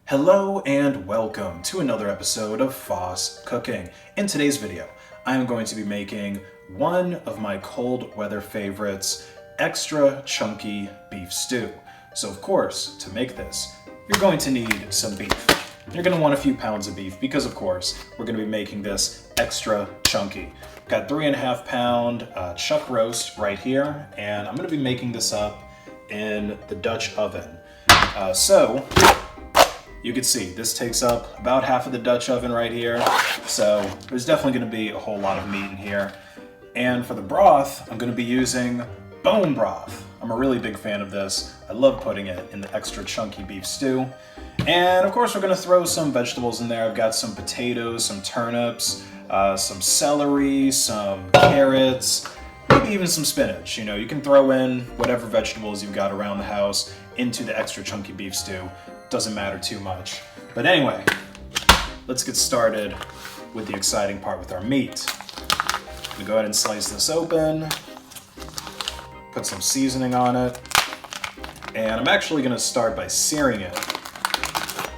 Hello and welcome to another episode of Foss Cooking. In today's video, I am going to be making one of my cold weather favorites, extra chunky beef stew. So of course, to make this, you're going to need some beef. You're going to want a few pounds of beef because of course, we're going to be making this extra chunky. Got 3.5 pound chuck roast right here, and I'm going to be making this up in the Dutch oven. So you can see this takes up about half of the Dutch oven right here. So there's definitely going to be a whole lot of meat in here. And for the broth, I'm going to be using bone broth. I'm a really big fan of this. I love putting it in the extra chunky beef stew. And of course, we're going to throw some vegetables in there. I've got some potatoes, some turnips, some celery, some carrots, maybe even some spinach. You know, you can throw in whatever vegetables you've got around the house into the extra chunky beef stew. Doesn't matter too much. But anyway, let's get started with the exciting part with our meat. We go ahead and slice this open, put some seasoning on it, and I'm actually going to start by searing it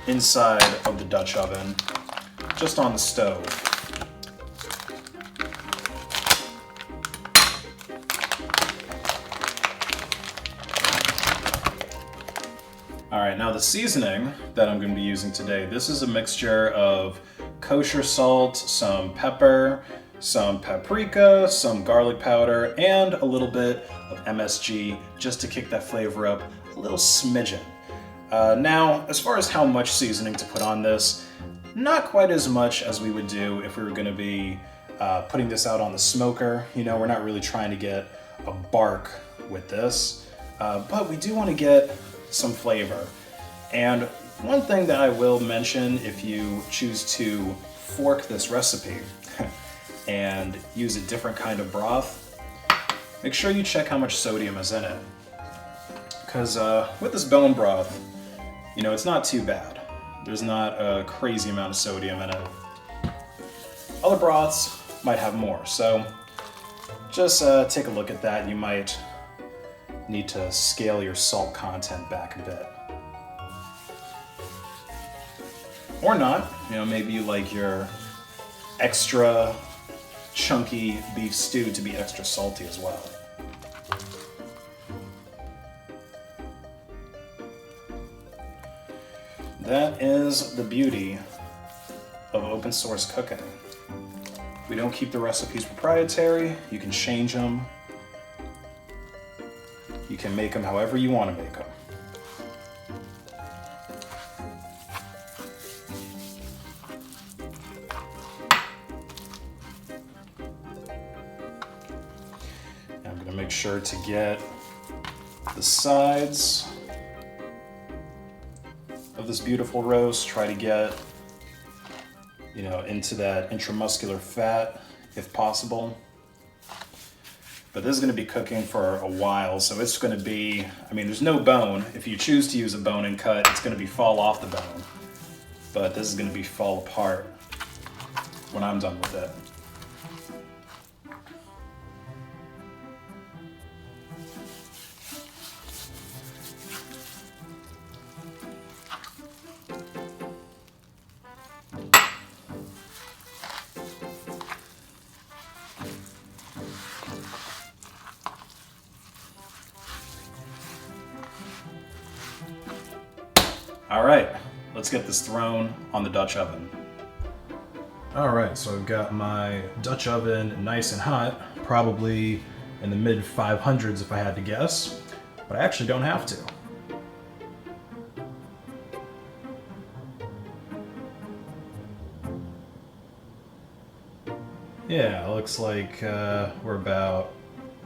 inside of the Dutch oven, just on the stove. Alright, now the seasoning that I'm going to be using today, this is a mixture of kosher salt, some pepper, some paprika, some garlic powder, and a little bit of MSG just to kick that flavor up a little smidgen. Now, as far as how much seasoning to put on this, not quite as much as we would do if we were going to be putting this out on the smoker. You know, we're not really trying to get a bark with this, but we do want to get some flavor. And one thing that I will mention, if you choose to fork this recipe and use a different kind of broth, make sure you check how much sodium is in it. Because with this bone broth, you know, it's not too bad. There's not a crazy amount of sodium in it. Other broths might have more, so just take a look at that. You might need to scale your salt content back a bit. Or not, you know, maybe you like your extra chunky beef stew to be extra salty as well. That is the beauty of open source cooking. We don't keep the recipes proprietary, you can change them. You can make them however you want to make them. Now I'm going to make sure to get the sides of this beautiful roast. Try to get, you know, into that intramuscular fat if possible. But this is going to be cooking for a while, so it's going to be, I mean, there's no bone. If you choose to use a bone and cut, it's going to be fall off the bone. But this is going to be fall apart when I'm done with it. Alright, let's get this thrown on the Dutch oven. Alright, so I've got my Dutch oven nice and hot, probably in the mid 500s if I had to guess, but I actually don't have to. Yeah, it looks like we're about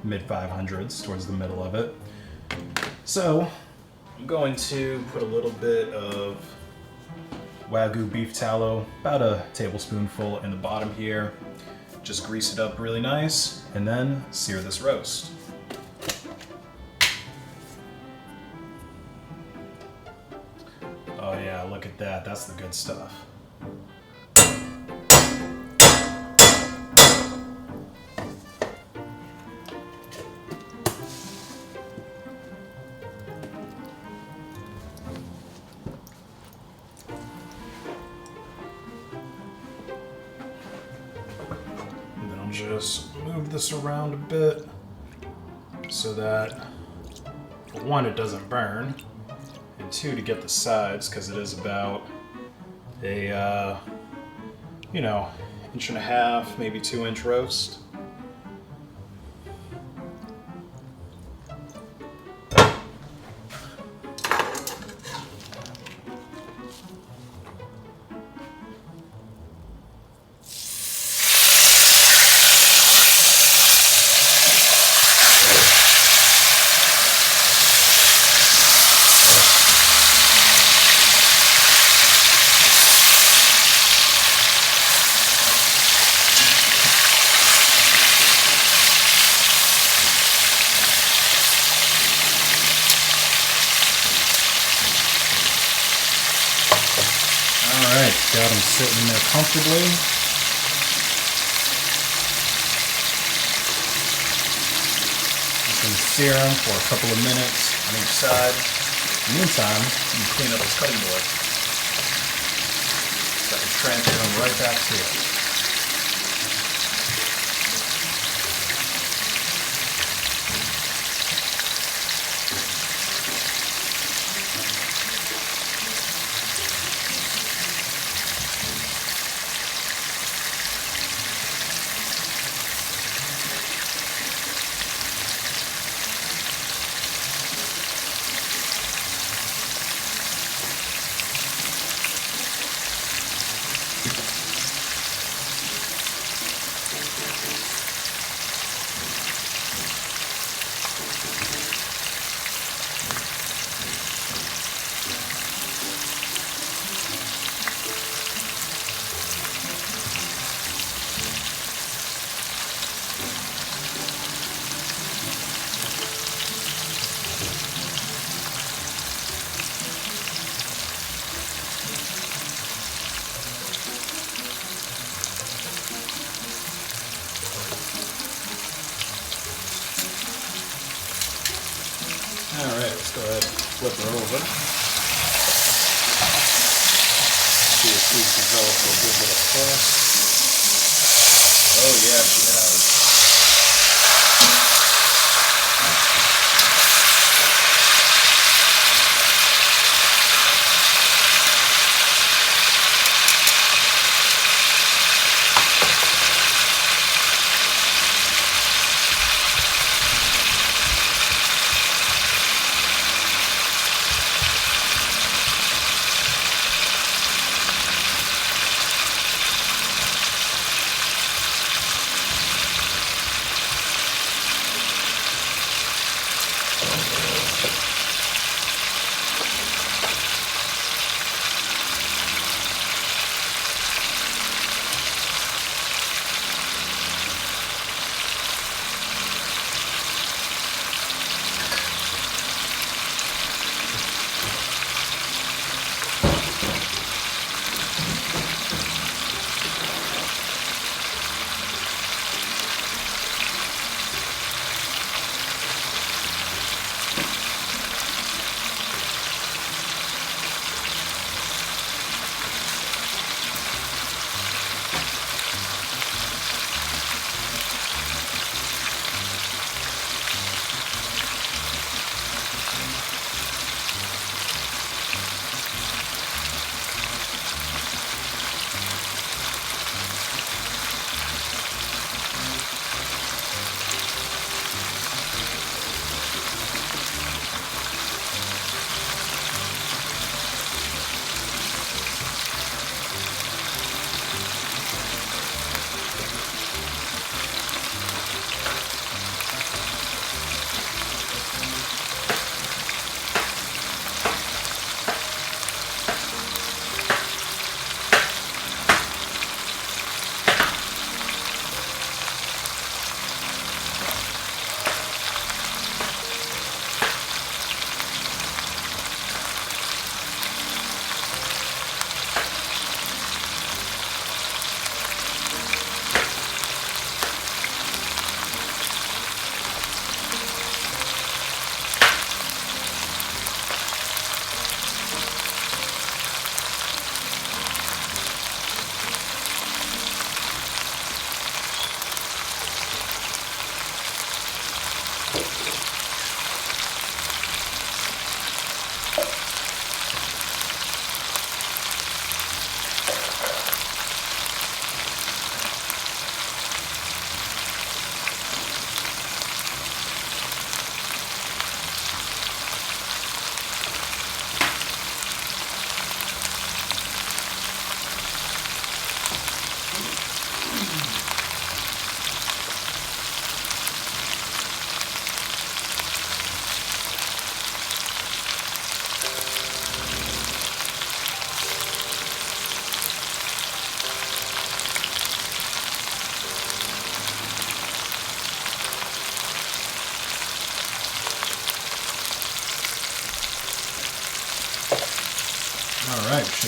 mid 500s, towards the middle of it. So I'm going to put a little bit of Wagyu beef tallow, about a tablespoonful in the bottom here. Just grease it up really nice, and then sear this roast. Oh yeah, look at that, that's the good stuff. just move this around a bit so that, for one, it doesn't burn, and two, to get the sides, because it is about a, you know, 1.5 inch, maybe 2 inch roast. Alright, got them sitting in there comfortably. Just going to sear them for a couple of minutes on each side. In the meantime, you can clean up this cutting board so I can transfer them right back to it. Alright, let's go ahead and flip her over. See if she's developed a good bit of crust. Oh yeah, she has.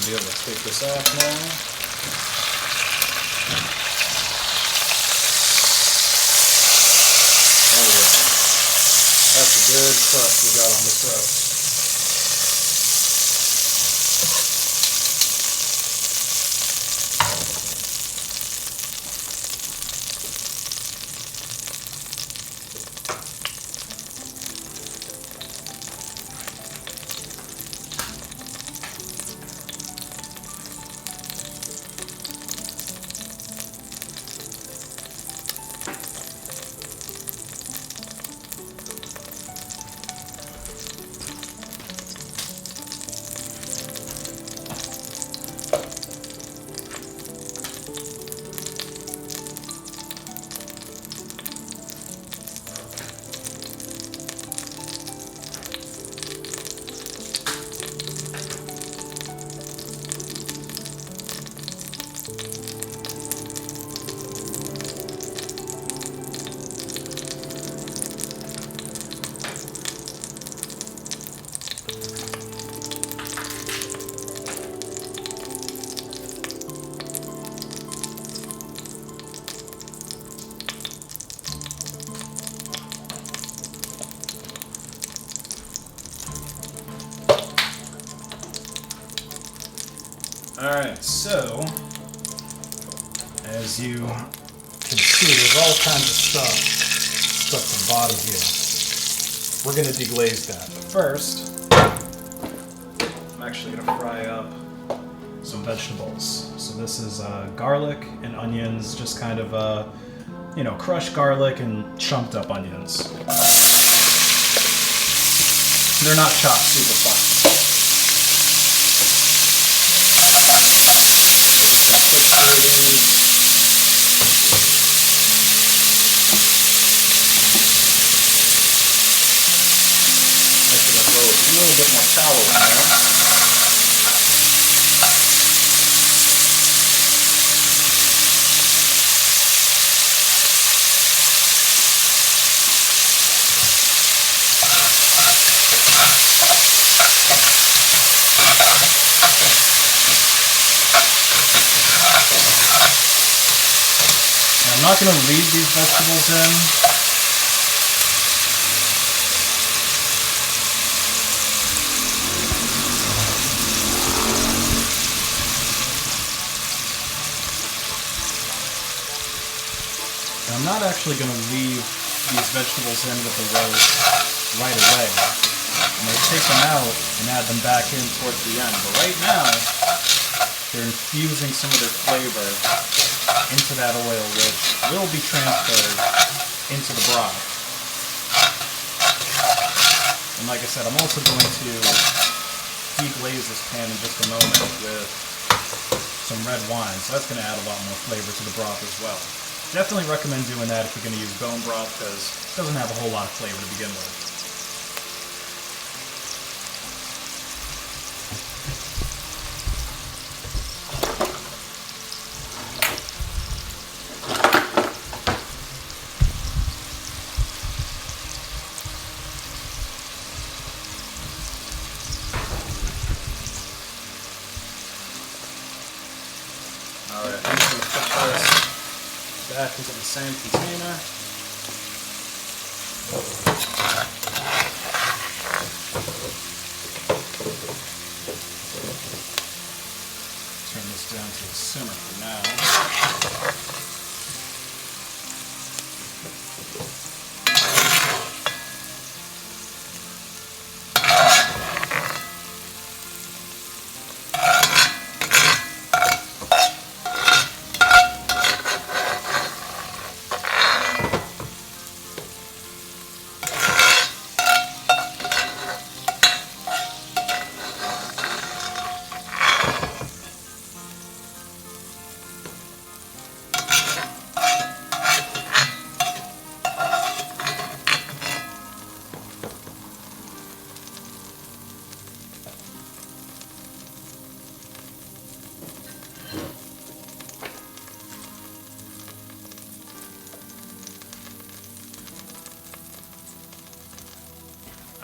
should be able to take this off now. Oh yeah. That's a good crust we got on this roast. Alright, so as you can see, there's all kinds of stuff stuck to the bottom here. We're going to deglaze that. But first, I'm actually going to fry up some vegetables. So this is garlic and onions, just kind of, you know, crushed garlic and chunked up onions. They're not chopped super fine. Shallow in there. Now, I'm not going to leave these vegetables in. I'm not actually going to leave these vegetables in with the roast right away. I'm going to take them out and add them back in towards the end. But right now, they're infusing some of their flavor into that oil, which will be transferred into the broth. And like I said, I'm also going to deglaze this pan in just a moment with some red wine. So that's going to add a lot more flavor to the broth as well. Definitely recommend doing that if you're going to use bone broth because it doesn't have a whole lot of flavor to begin with. Alright, I'm just going to put this back into the same container. Turn this down to a simmer for now.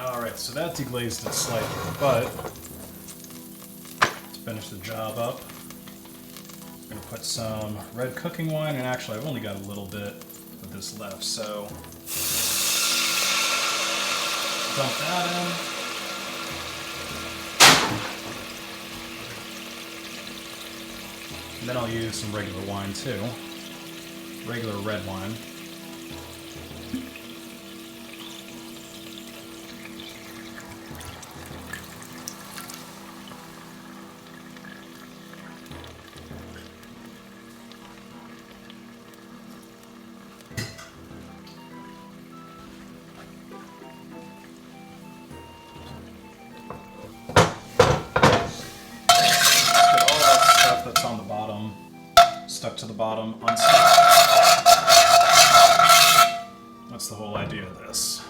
Alright, so that deglazed it slightly, but it's finish the job up. I'm gonna put some red cooking wine, and actually I've only got a little bit of this left, so dump that in. And then I'll use some regular wine too, regular red wine. Stuck to the bottom, unstuck. That's the whole idea of this.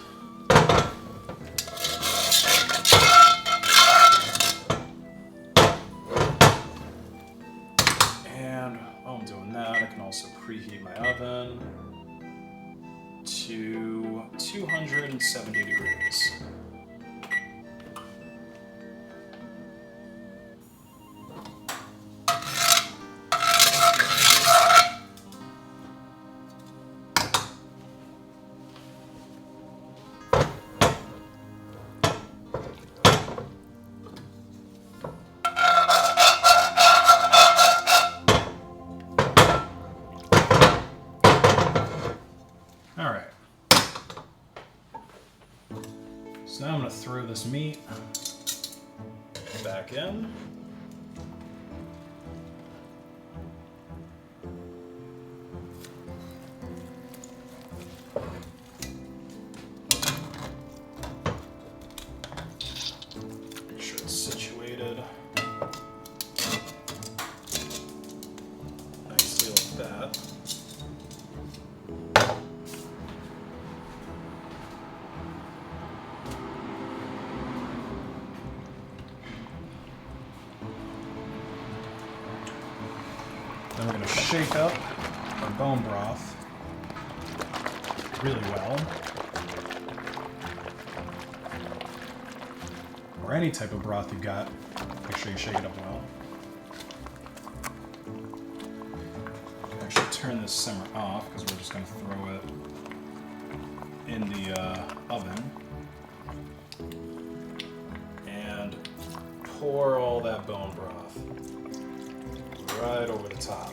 And while I'm doing that, I can also preheat my oven to 270 degrees. Alright, so now I'm going to throw this meat back in. Make sure it's situated nicely like that. Then we're going to shake up our bone broth really well. Or any type of broth you got, make sure you shake it up well. Actually turn this simmer off because we're just going to throw it in the oven. And pour all that bone broth right over the top.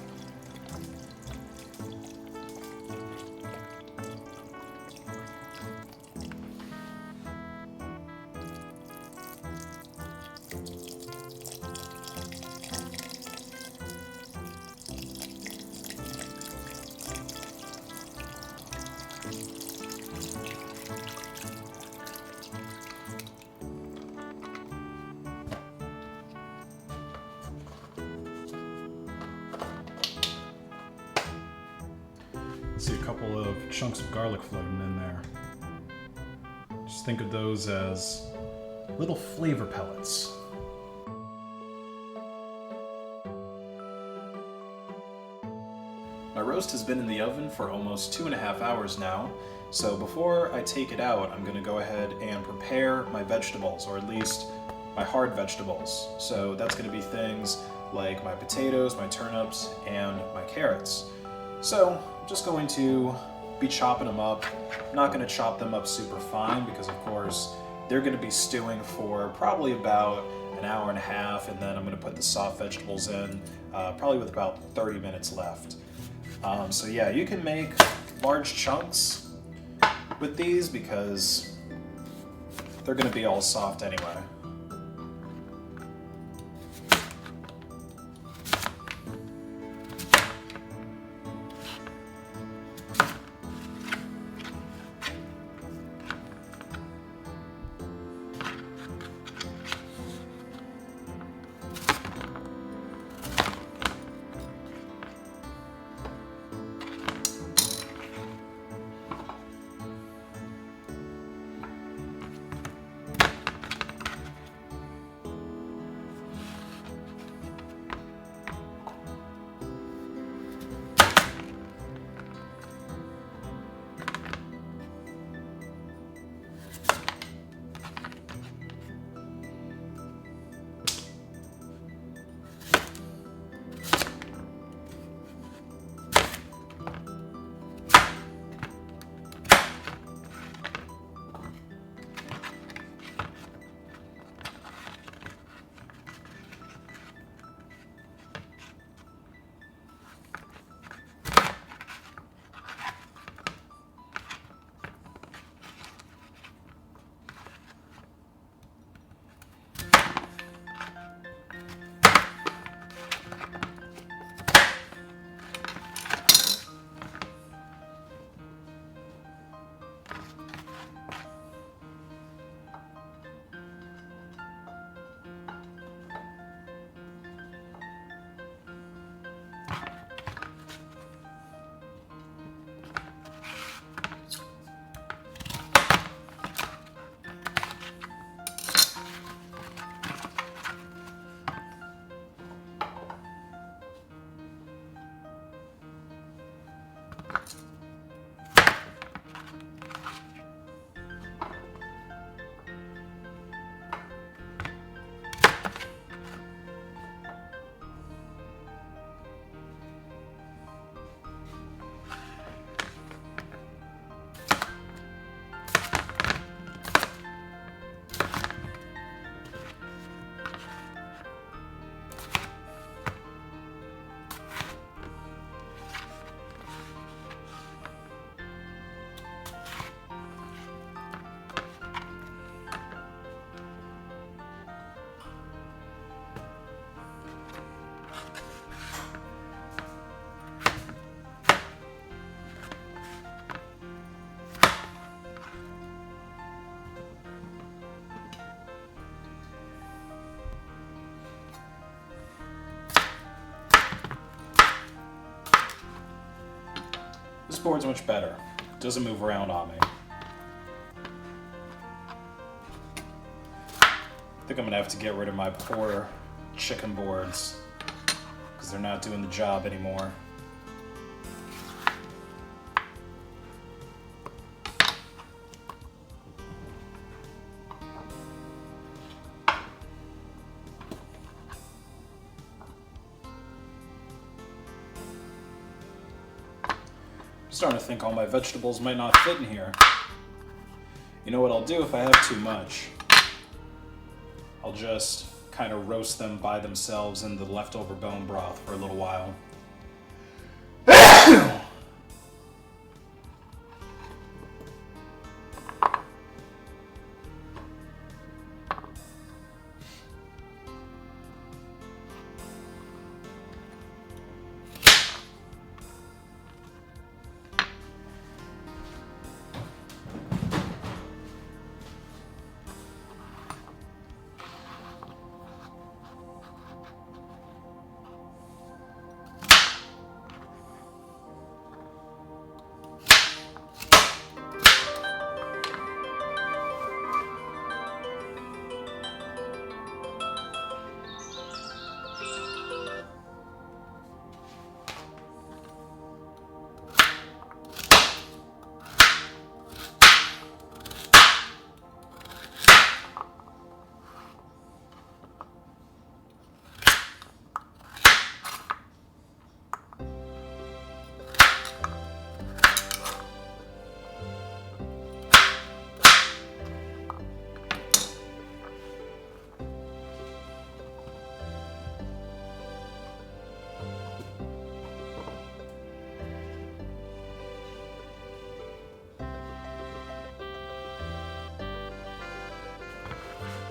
See a couple of chunks of garlic floating in there. Just think of those as little flavor pellets. My roast has been in the oven for almost 2.5 hours now, so before I take it out, I'm going to go ahead and prepare my vegetables, or at least my hard vegetables. So that's going to be things like my potatoes, my turnips, and my carrots. So I'm just going to be chopping them up. I'm not going to chop them up super fine because, of course, they're going to be stewing for probably about an hour and a half, and then I'm going to put the soft vegetables in probably with about 30 minutes left. So yeah, you can make large chunks with these because they're going to be all soft anyway. board's much better. Doesn't move around on me. I think I'm gonna have to get rid of my poor chicken boards because they're not doing the job anymore. I'm starting to think all my vegetables might not fit in here. You know what I'll do if I have too much? I'll just kind of roast them by themselves in the leftover bone broth for a little while.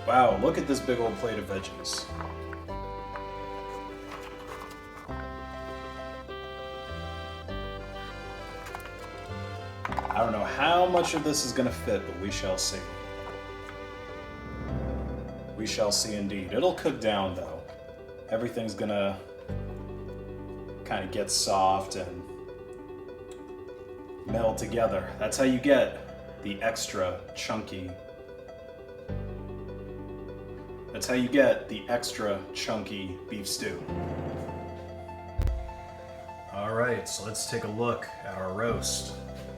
Wow, look at this big old plate of veggies. I don't know how much of this is going to fit, but we shall see. We shall see indeed. It'll cook down though. Everything's going to kind of get soft and meld together. That's how you get the extra chunky. That's how you get the extra chunky beef stew. All right, so let's take a look at our roast.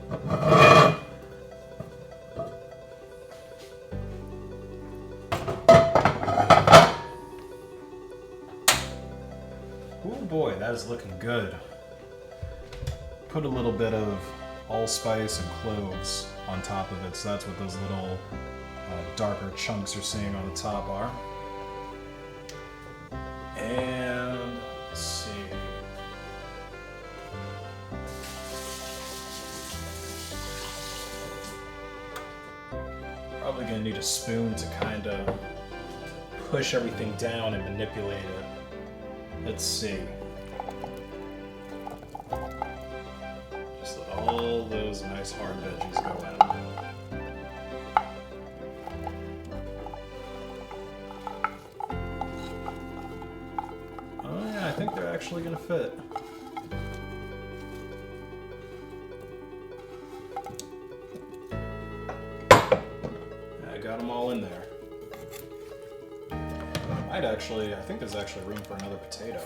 Oh boy, that is looking good. Put a little bit of allspice and cloves on top of it, so that's what those little darker chunks you're seeing on the top are. And let's see. Probably gonna need a spoon to kind of push everything down and manipulate it. Let's see. Just let all those nice hard veggies go in. I think they're actually going to fit. I got them all in there. I think there's actually room for another potato.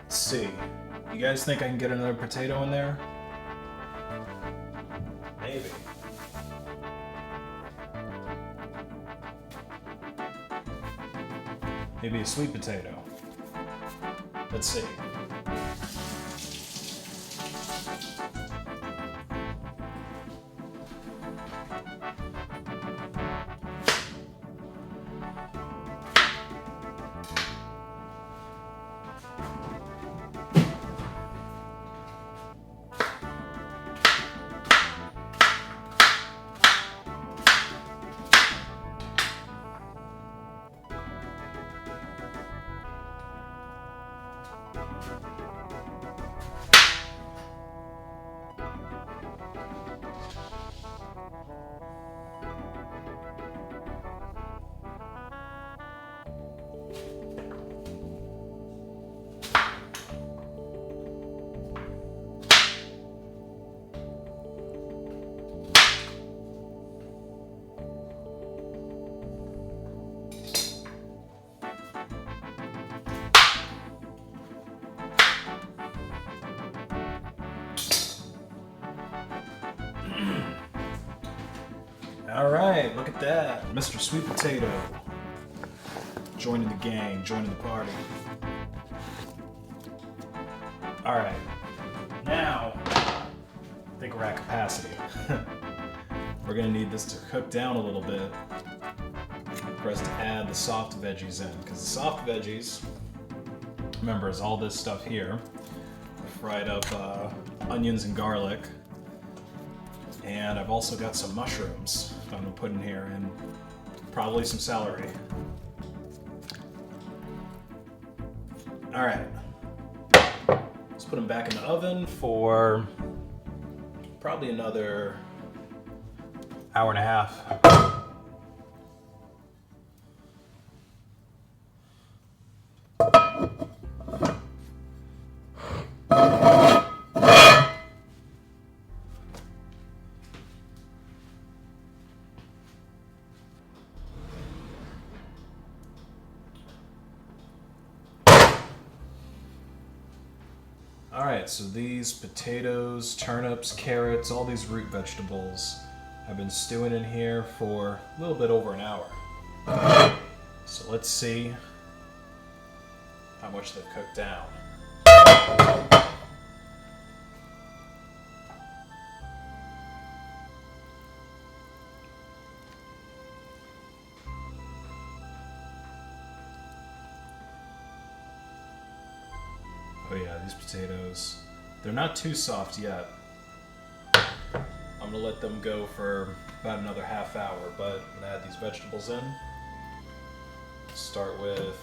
Let's see. You guys think I can get another potato in there? Maybe. Maybe a sweet potato. Let's see. Alright, look at that. Mr. Sweet Potato. Joining the gang, joining the party. Alright. Now, I think we're at capacity. We're gonna need this to cook down a little bit for us to add the soft veggies in. Because the soft veggies, remember, is all this stuff here. Fried up onions and garlic. And I've also got some mushrooms that I'm gonna put in here, and probably some celery. All right, let's put them back in the oven for probably another hour and a half. Alright, so these potatoes, turnips, carrots, all these root vegetables have been stewing in here for a little bit over an hour. So let's see how much they've cooked down. Oh yeah, these potatoes, they're not too soft yet. I'm gonna let them go for about another half hour, but I'm gonna add these vegetables in. Start with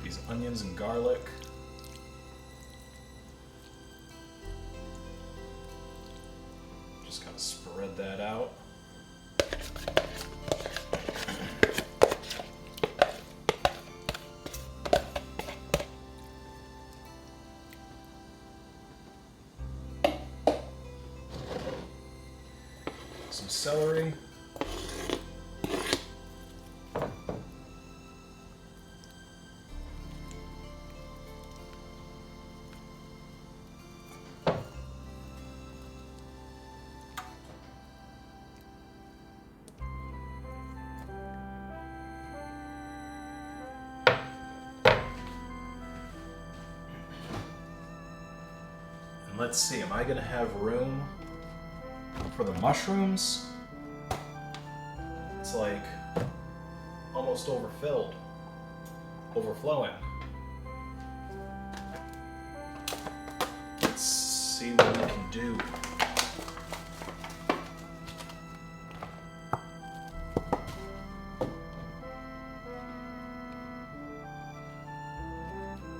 these onions and garlic. Just kind of spread that out. Some celery. And let's see, am I gonna have room for the mushrooms? It's like almost overfilled, overflowing. Let's see what we can do.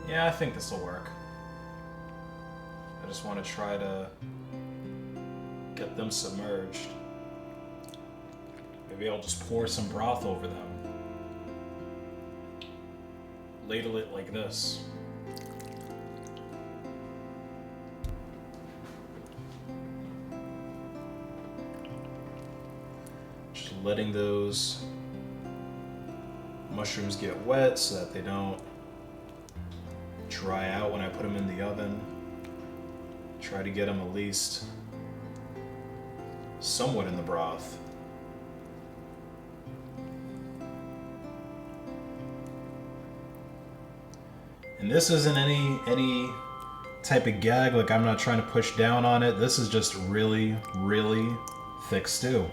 Yeah, I think this will work. I just want to try to get them submerged. Maybe I'll just pour some broth over them. Ladle it like this. Just letting those mushrooms get wet so that they don't dry out when I put them in the oven. Try to get them at least somewhat in the broth. And this isn't any type of gag, like I'm not trying to push down on it. This is just really, really thick stew.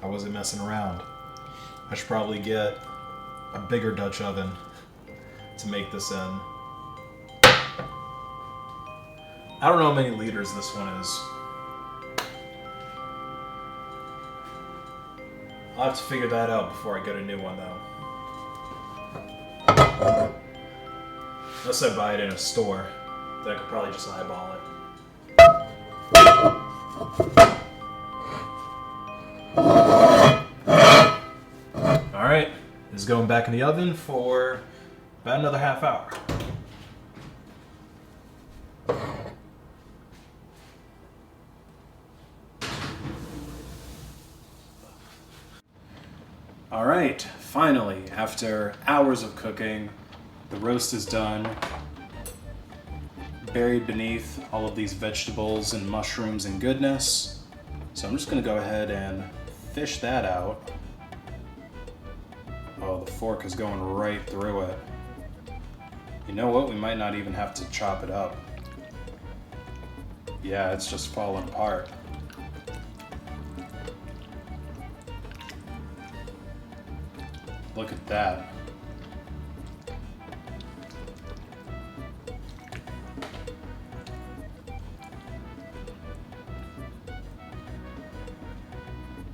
I wasn't messing around. I should probably get a bigger Dutch oven to make this in. I don't know how many liters this one is. I'll have to figure that out before I get a new one though. Unless I buy it in a store, then I could probably just eyeball it. Alright, this is going back in the oven for about another half hour. Alright, finally, after hours of cooking, the roast is done. buried beneath all of these vegetables and mushrooms and goodness. So I'm just gonna go ahead and fish that out. Oh, the fork is going right through it. You know what? We might not even have to chop it up. Yeah, it's just falling apart. Look at that.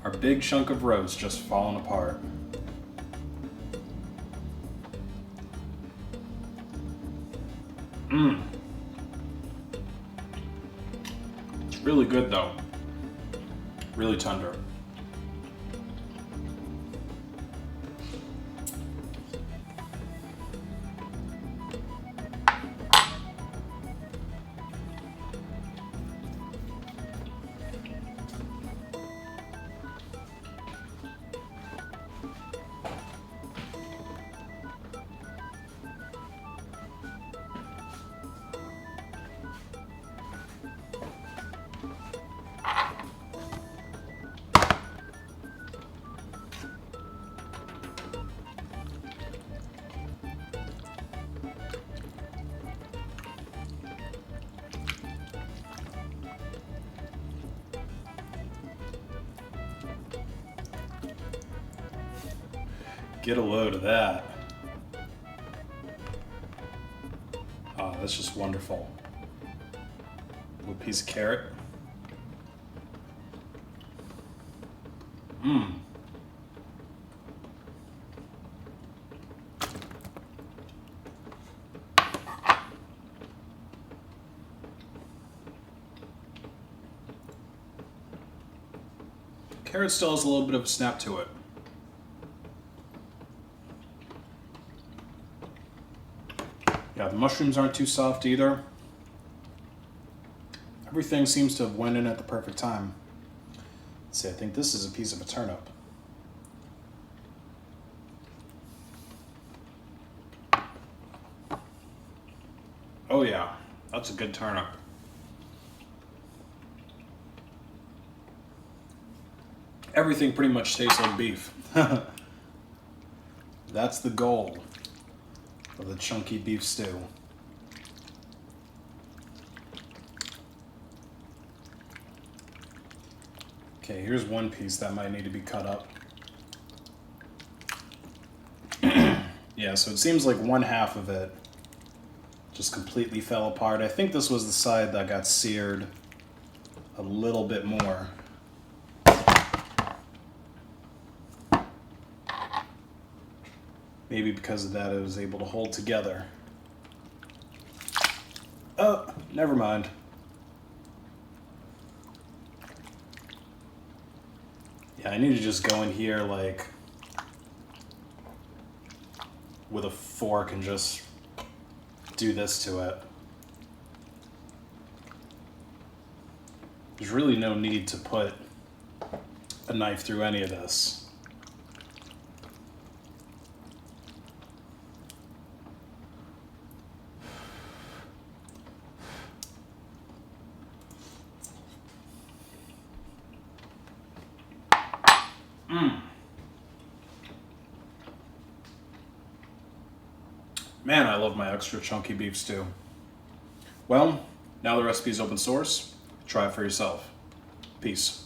Our big chunk of roast just falling apart. It's really good though. Really tender. Get a load of that. Oh, that's just wonderful. A little piece of carrot. Carrot still has a little bit of a snap to it. Yeah, the mushrooms aren't too soft either. Everything seems to have went in at the perfect time. Let's see, I think this is a piece of a turnip. Oh yeah, that's a good turnip. Everything pretty much tastes like beef. That's the goal of the chunky beef stew. Okay, here's one piece that might need to be cut up. Yeah, so it seems like one half of it just completely fell apart. I think this was the side that got seared a little bit more. Maybe because of that it was able to hold together. Oh, never mind. Yeah, I need to just go in here like with a fork and just do this to it. There's really no need to put a knife through any of this. Man, I love my extra chunky beef stew. Well, now the recipe is open source. Try it for yourself. Peace.